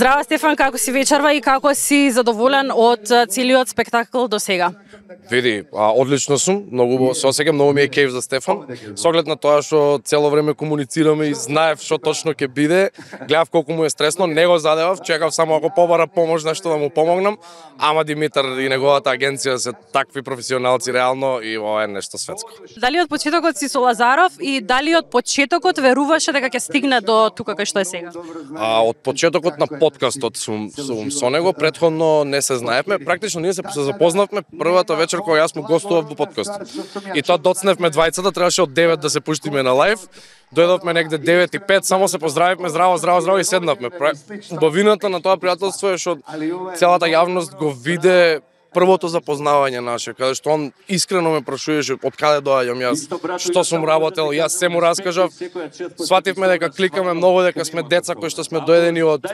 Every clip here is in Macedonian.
Здраво Стефан, како си вечерва и како си задоволен од целиот спектакл до сега? Види, одлично сум, многу се осеќам, многу ми е кејф за Стефан. Со оглед на тоа што цело време комуницираме и знаев што точно ќе биде, гледав колку му е стресно, не го задевав, чекав само ако побара помош нешто да му помогнам, ама Димитар и неговата агенција се такви професионалци реално и ова е нешто светско. Дали од почетокот си со Лазаров и дали од почетокот веруваше дека ќе стигне до тука кај што е сега? Од почетокот на подкастот сум со него, претходно не се знаевме, практично ние се запознавме првата вечер кога јас му гостував во подкаст. И тоа доцневме двајцата, требаше од 9 да се пуштиме на лајв. Дојдовме негде 9:05, само се поздравивме, здраво и седнавме. Убавината на тоа пријателство е што целата јавност го виде првото запознавање наше, каде што он искрено ме прашуваше од каде доаѓам јас, што сум работел, јас се му раскажав. Свативме дека кликаме многу, дека сме деца кои што сме доедени од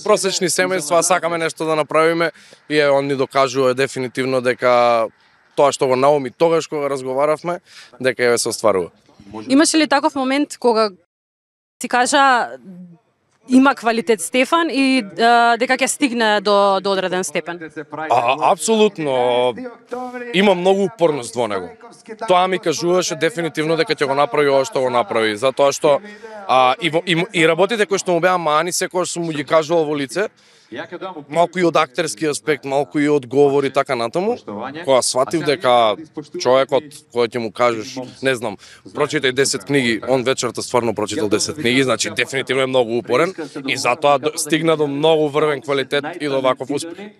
просечни семејства, а сакаме нешто да направиме и он ни докажува дефинитивно дека тоа што го науми тогаш кога разговаравме, дека ја се остварува. Имаше ли таков момент кога ти кажа има квалитет Стефан и дека ќе стигне до одреден степен? Апсолутно. Има многу упорност во него. Тоа ми кажуваше дефинитивно дека ќе го направи ова што го направи, затоа што и работите кои што му беа мани, секогаш сум му ги кажувал во лице, малку и од актерски аспект, малку и од говор и така натаму, кога сватив дека човекот кој ќе му кажеш, не знам, прочитај 10 книги, он вечерта стварно прочитал 10 книги, значи дефинитивно е многу упорен и затоа стигна до многу врвен квалитет и до ваков успех.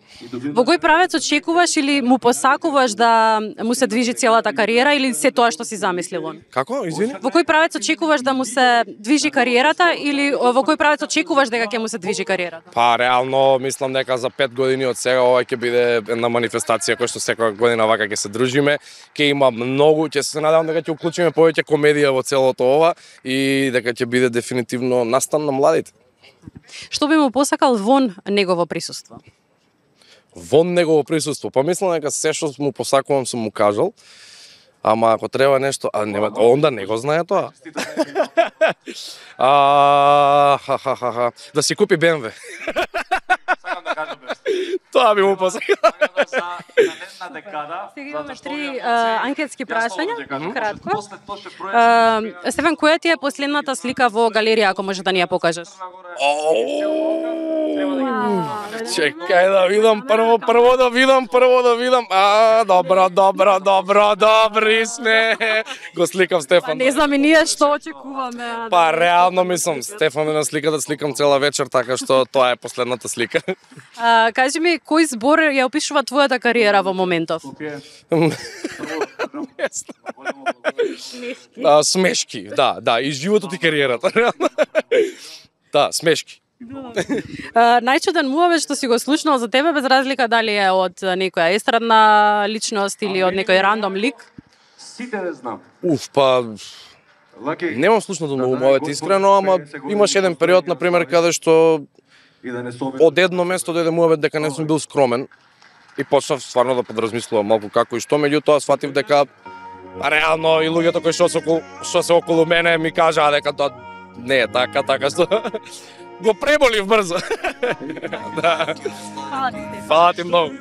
Во кој правец очекуваш или му посакуваш да му се движи целата кариера или се тоа што си замислил он? Како? Извини? Во кој правец очекуваш да му се движи кариерата или во кој правец очекуваш дека ќе му се движи кариерата? Па реално мислам дека за 5 години од сега ова ќе биде една манифестација која што секоја година вака ќе се дружиме, ќе има многу, ќе се надевам дека ќе уклучиме повеќе комедија во целото ова и дека ќе биде дефинитивно настан на младите. Што би му посакал вон негово присуство? Вон негово присуство, па мислам дека се што му посакувам сум му кажал. Ама ако треба нешто, онда не го знае тоа. Да си купи BMW. Сакам да кажам Тоа би му посакал. Сега имаме 3 анкетски прашања, кратко. Стефан, која ти е последната слика во галерија, ако може да ни ја покажеш? Чекај да видам, прво да видам. Добри сме. Го сликав Стефан. Не знам и ние што очекуваме. Па реално мислам, Стефан ме наслика да сликам цела вечер, така што тоа е последната слика. Кажи ми, кој збор ја опишува твојата кариера во моментов? Смешки, да, и животот и кариерата. Да, смешки. Најчуден муавет што си го слушнал за тебе, без разлика дали е од некоја естрадна личност или од некој рандом лик? Сите да знам. Па немам слушнато многу муавет искрено, ама имаш еден период на пример каде што од едно место дојде муавет дека не сум бил скромен и почнав стварно да подразмислувам малку како и што, меѓутоа сватив дека реално и луѓето кои што се околу мене ми кажаа дека тоа не е така што го преболив брзо. Да. Фала ти многу.